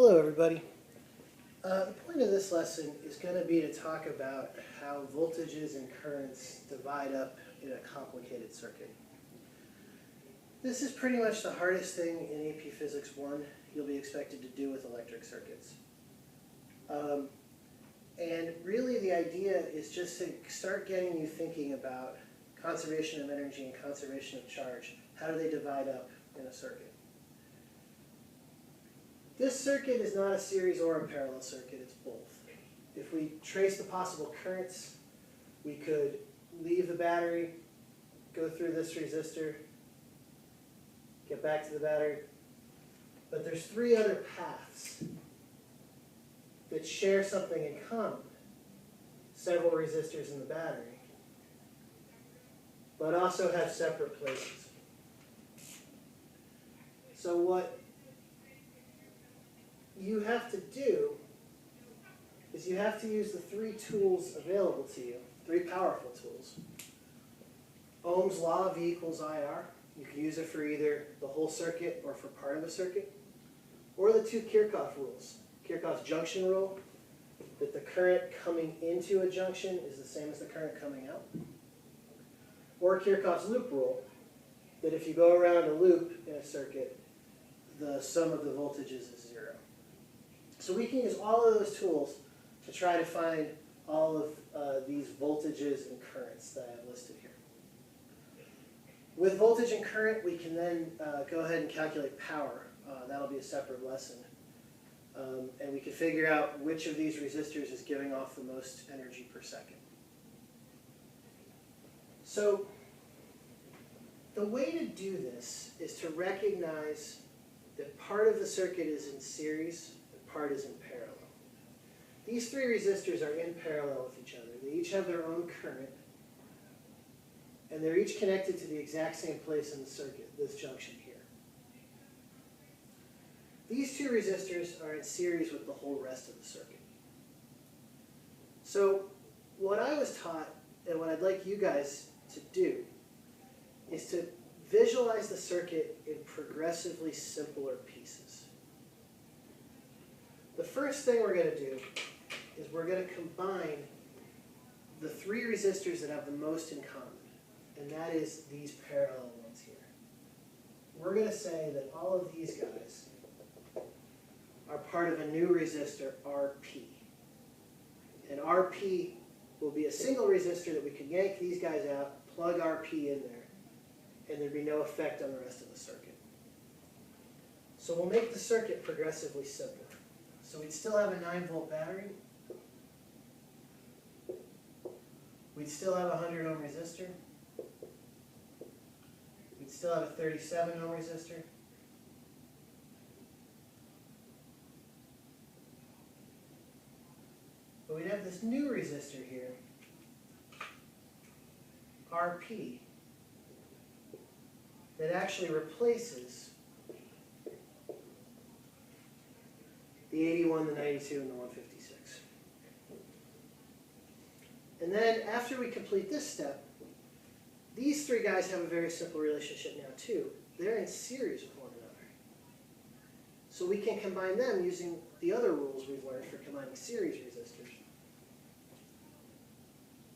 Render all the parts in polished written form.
Hello everybody. The point of this lesson is going to be to talk about how voltages and currents divide up in a complicated circuit. This is pretty much the hardest thing in AP Physics 1 you'll be expected to do with electric circuits. And really the idea is just to start getting you thinking about conservation of energy and conservation of charge. How do they divide up in a circuit? This circuit is not a series or a parallel circuit, it's both. If we trace the possible currents, we could leave the battery, go through this resistor, get back to the battery. But there's three other paths that share something in common. Several resistors in the battery, but also have separate places. So what you have to do is you have to use the three tools available to you, three powerful tools. Ohm's law, V equals IR. You can use it for either the whole circuit or for part of a circuit. Or the two Kirchhoff rules. Kirchhoff's junction rule, that the current coming into a junction is the same as the current coming out. Or Kirchhoff's loop rule, that if you go around a loop in a circuit, the sum of the voltages is zero. So we can use all of those tools to try to find all of these voltages and currents that I have listed here. With voltage and current, we can then go ahead and calculate power. That'll be a separate lesson. And we can figure out which of these resistors is giving off the most energy per second. So the way to do this is to recognize that part of the circuit is in series, part is in parallel. These three resistors are in parallel with each other. They each have their own current, and they're each connected to the exact same place in the circuit, this junction here. These two resistors are in series with the whole rest of the circuit. So what I was taught, and what I'd like you guys to do, is to visualize the circuit in progressively simpler pieces. The first thing we're going to do is we're going to combine the three resistors that have the most in common, and that is these parallel ones here. We're going to say that all of these guys are part of a new resistor, RP. And RP will be a single resistor that we can yank these guys out, plug RP in there, and there'd be no effect on the rest of the circuit. So we'll make the circuit progressively simpler. So we'd still have a 9-volt battery. We'd still have a 100 ohm resistor. We'd still have a 37 ohm resistor. But we'd have this new resistor here, RP, that actually replaces the 81, the 92, and the 156. And then after we complete this step, these three guys have a very simple relationship now too. They're in series with one another. So we can combine them using the other rules we've learned for combining series resistors.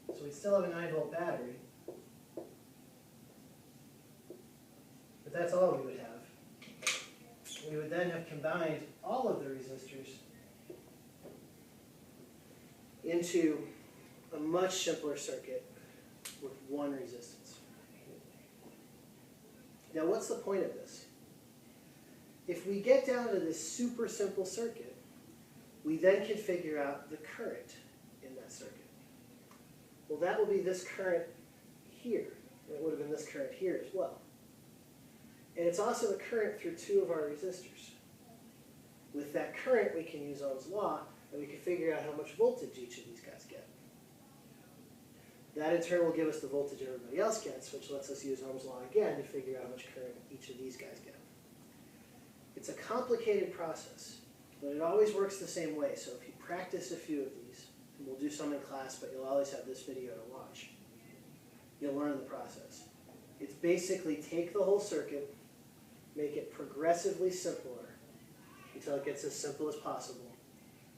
So we still have a 9-volt battery, but that's all we would have. We would then have combined all of the resistors into a much simpler circuit with one resistance. Now what's the point of this? If we get down to this super simple circuit, we then can figure out the current in that circuit. Well, that will be this current here. And it would have been this current here as well. And it's also the current through two of our resistors. With that current, we can use Ohm's law, and we can figure out how much voltage each of these guys get. That in turn will give us the voltage everybody else gets, which lets us use Ohm's law again to figure out how much current each of these guys get. It's a complicated process, but it always works the same way. So if you practice a few of these, and we'll do some in class, but you'll always have this video to watch, you'll learn the process. It's basically take the whole circuit, make it progressively simpler, until it gets as simple as possible,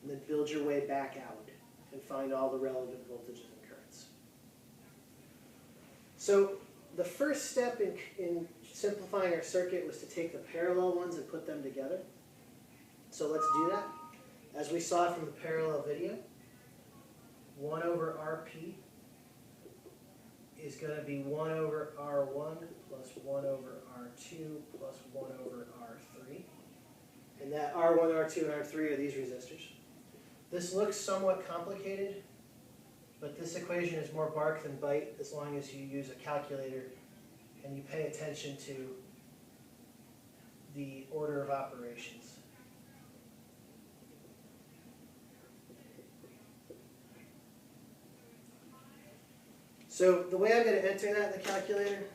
and then build your way back out and find all the relevant voltages and currents. So the first step in simplifying our circuit was to take the parallel ones and put them together. So let's do that. As we saw from the parallel video, 1 over Rp is going to be 1 over R1 plus 1 over R2 plus 1 over R3. And that R1, R2, and R3 are these resistors. This looks somewhat complicated, but this equation is more bark than bite as long as you use a calculator and you pay attention to the order of operations. So the way I'm going to enter that in the calculator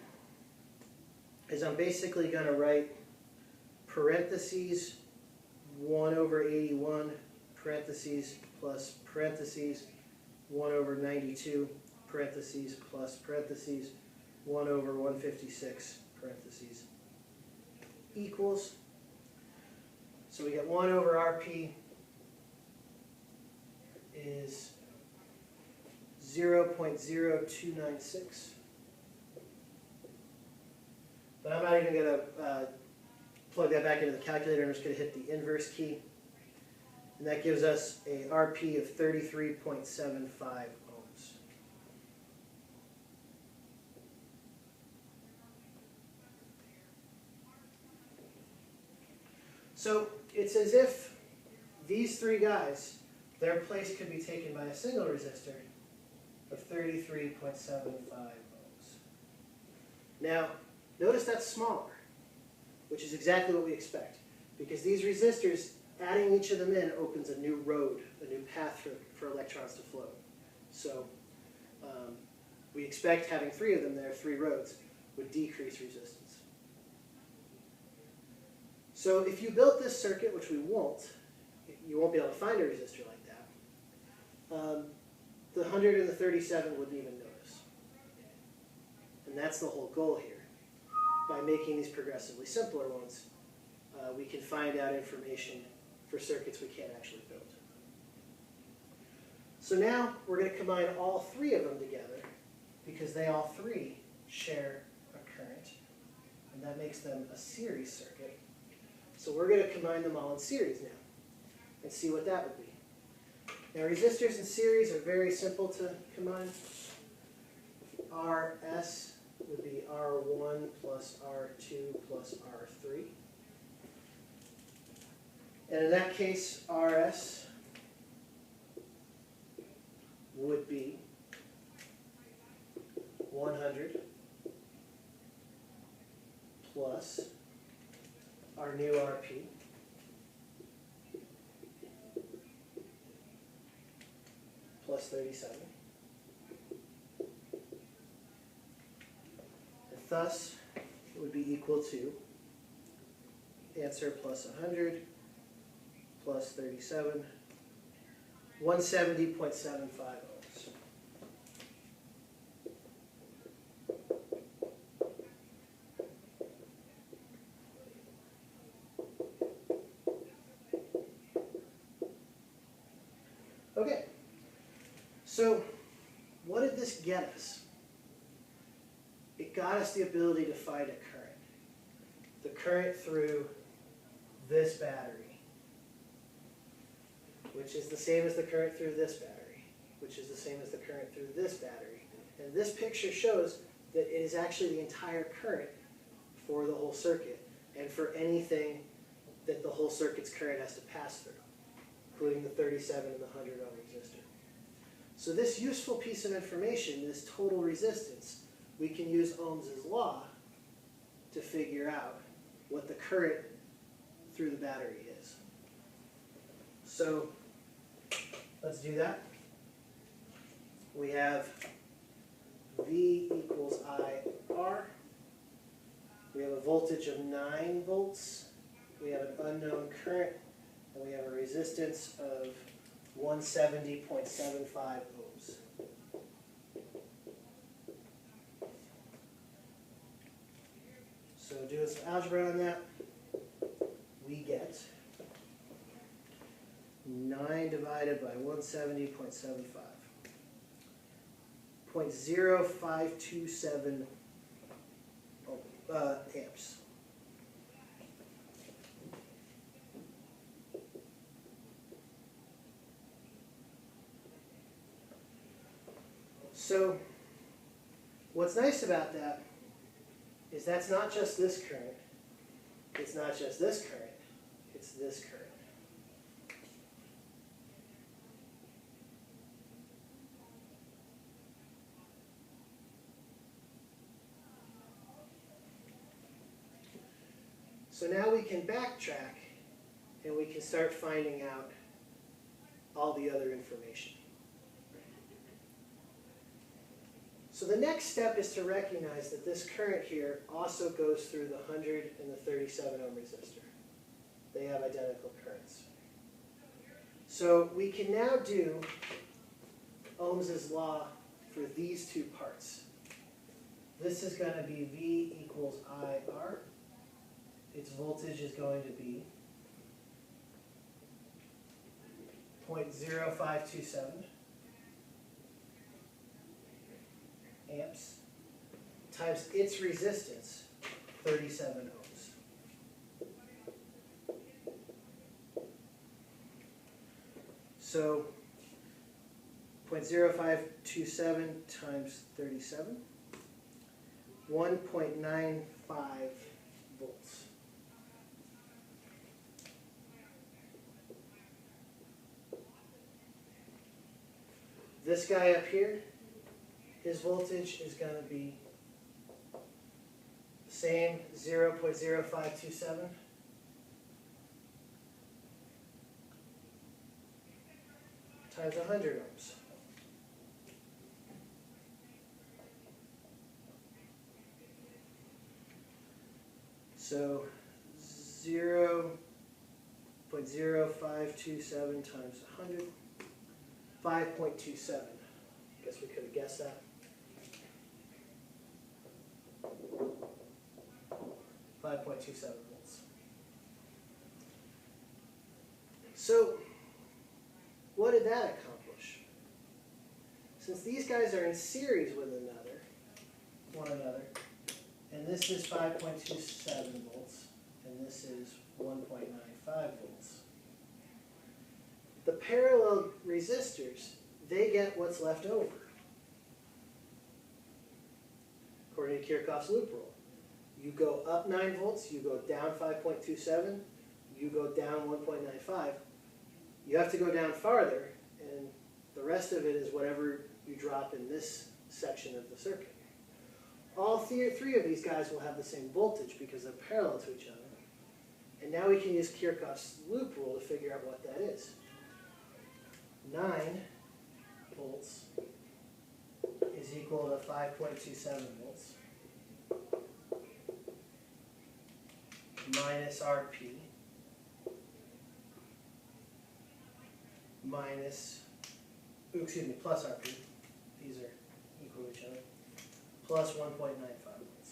is I'm basically going to write parentheses 1 over 81 parentheses plus parentheses 1 over 92 parentheses plus parentheses 1 over 156 parentheses equals. So we get 1 over Rp is 0.0296. But I'm not even going to plug that back into the calculator. I'm just going to hit the inverse key. And that gives us a Rp of 33.75 ohms. So it's as if these three guys, their place could be taken by a single resistor of 33.75 ohms. Now, notice that's smaller, which is exactly what we expect, because these resistors, adding each of them in opens a new road, a new path for electrons to flow. So we expect having 3 of them there, 3 roads, would decrease resistance. So if you built this circuit, which we won't, you won't be able to find a resistor like that. The 100 and the 37 wouldn't even notice. And that's the whole goal here. By making these progressively simpler ones, we can find out information for circuits we can't actually build. So now we're going to combine all 3 of them together because they all 3 share a current, and that makes them a series circuit. So we're going to combine them all in series now and see what that would be. Now resistors in series are very simple to combine. Rs would be R1 plus R2 plus R3. And in that case, Rs would be 100 plus our new Rp plus 37. And thus, it would be equal to answer plus 100 plus 37, 170.75 ohms. Okay, so what did this get us? It got us the ability to find a current. The current through this battery, which is the same as the current through this battery, which is the same as the current through this battery. And this picture shows that it is actually the entire current for the whole circuit and for anything that the whole circuit's current has to pass through, including the 37 and the 100 ohm resistor. So this useful piece of information, this total resistance, we can use Ohm's law to figure out what the current through the battery is. So let's do that. We have V equals IR. We have a voltage of 9 volts. We have an unknown current. And we have a resistance of 170.75 ohms. So doing some algebra on that, we get divided by 170.75. 0.0527 amps. So what's nice about that is that's not just this current, it's not just this current, it's this current. So now we can backtrack and we can start finding out all the other information. So the next step is to recognize that this current here also goes through the 100 and the 37 ohm resistor. They have identical currents. So we can now do Ohm's law for these two parts. This is going to be V equals IR. Its voltage is going to be 0.0527 amps times its resistance, 37 ohms. So 0.0527 times 37, 1.95 volts. This guy up here, his voltage is going to be the same, 0.0527 times 100 ohms. So 0.0527 times 100, 5.27. Guess we could have guessed that. 5.27 volts. So, what did that accomplish? Since these guys are in series with one another, and this is 5.27 volts, and this is 1.95 volts, the parallel resistors, they get what's left over, according to Kirchhoff's loop rule. You go up 9 volts, you go down 5.27, you go down 1.95. You have to go down farther, and the rest of it is whatever you drop in this section of the circuit. All three of these guys will have the same voltage because they're parallel to each other. And now we can use Kirchhoff's loop rule to figure out what that is. 9 volts is equal to 5.27 volts minus RP plus RP. These are equal to each other. Plus 1.95 volts.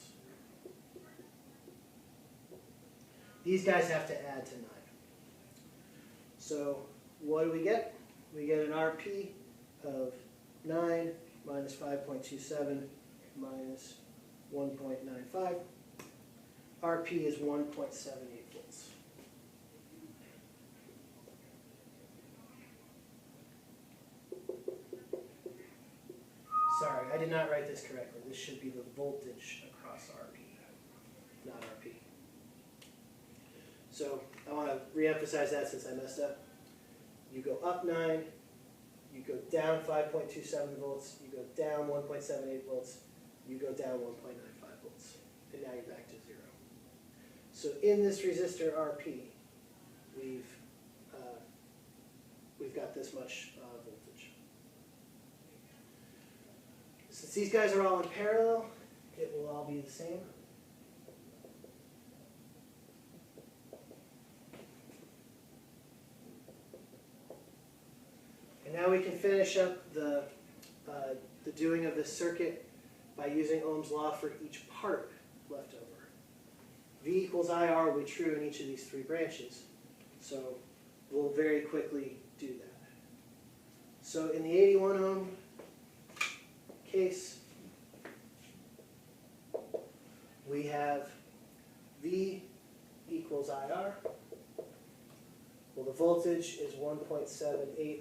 These guys have to add to 9. So what do we get? We get an RP of 9 minus 5.27 minus 1.95. RP is 1.78 volts. Sorry, I did not write this correctly. This should be the voltage across RP, not RP. So I want to re-emphasize that since I messed up. You go up 9, you go down 5.27 volts, you go down 1.78 volts, you go down 1.95 volts, and now you're back to 0. So in this resistor RP, we've got this much voltage. Since these guys are all in parallel, it will all be the same. And now we can finish up the doing of this circuit by using Ohm's law for each part left over. V equals IR will be true in each of these 3 branches. So we'll very quickly do that. So in the 81 ohm case, we have V equals IR. Well, the voltage is 1.78.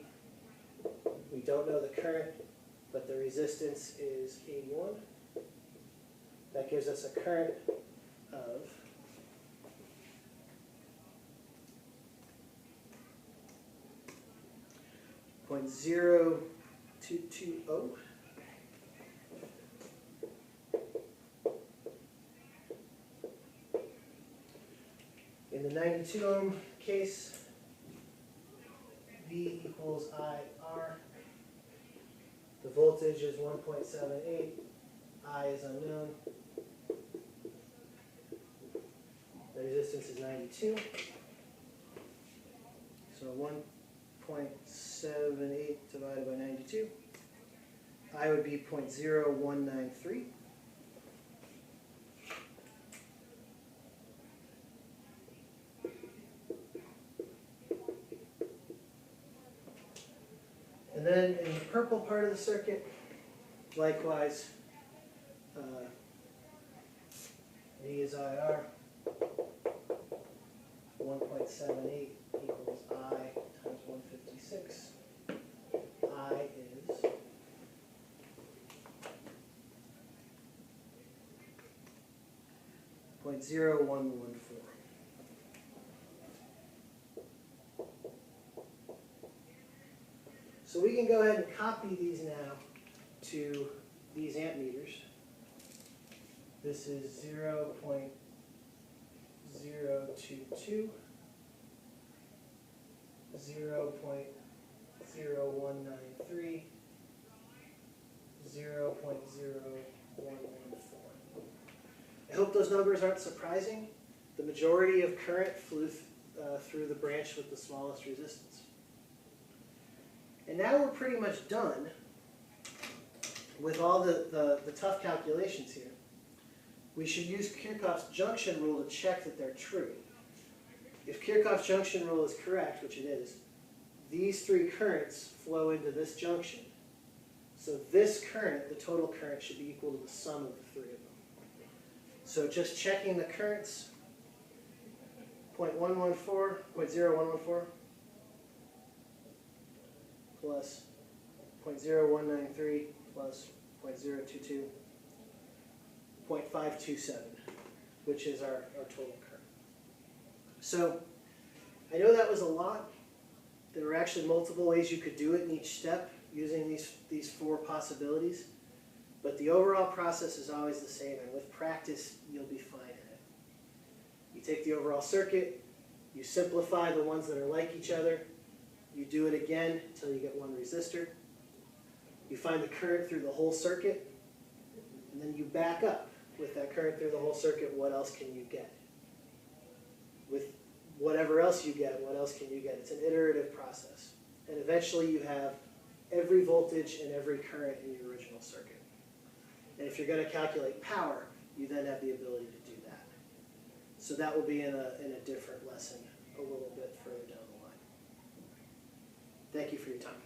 We don't know the current, but the resistance is 81. That gives us a current of 0.0220. In the 92 ohm case, V equals IR. The voltage is 1.78. I is unknown. The resistance is 92. So 1.78 divided by 92. I would be 0.0193. And then in the purple part of the circuit, likewise, V is IR. 1.78 equals I times 156. I is 0.0114. So we can go ahead and copy these now to these amp meters. This is 0.022, 0.0193, 0.0114. I hope those numbers aren't surprising. The majority of current flew through the branch with the smallest resistance. And now we're pretty much done with all the tough calculations here. We should use Kirchhoff's junction rule to check that they're true. If Kirchhoff's junction rule is correct, which it is, these three currents flow into this junction. So this current, the total current, should be equal to the sum of the three of them. So just checking the currents, 0.0114 plus 0.0193 plus 0.022, 0.527, which is our total current. So I know that was a lot. There were actually multiple ways you could do it in each step using these four possibilities. But the overall process is always the same, and with practice, you'll be fine at it. You take the overall circuit, you simplify the ones that are like each other, you do it again until you get one resistor. You find the current through the whole circuit, and then you back up with that current through the whole circuit. What else can you get? With whatever else you get, what else can you get? It's an iterative process. And eventually you have every voltage and every current in your original circuit. And if you're going to calculate power, you then have the ability to do that. So that will be in a different lesson a little bit further down the line. Thank you for your time.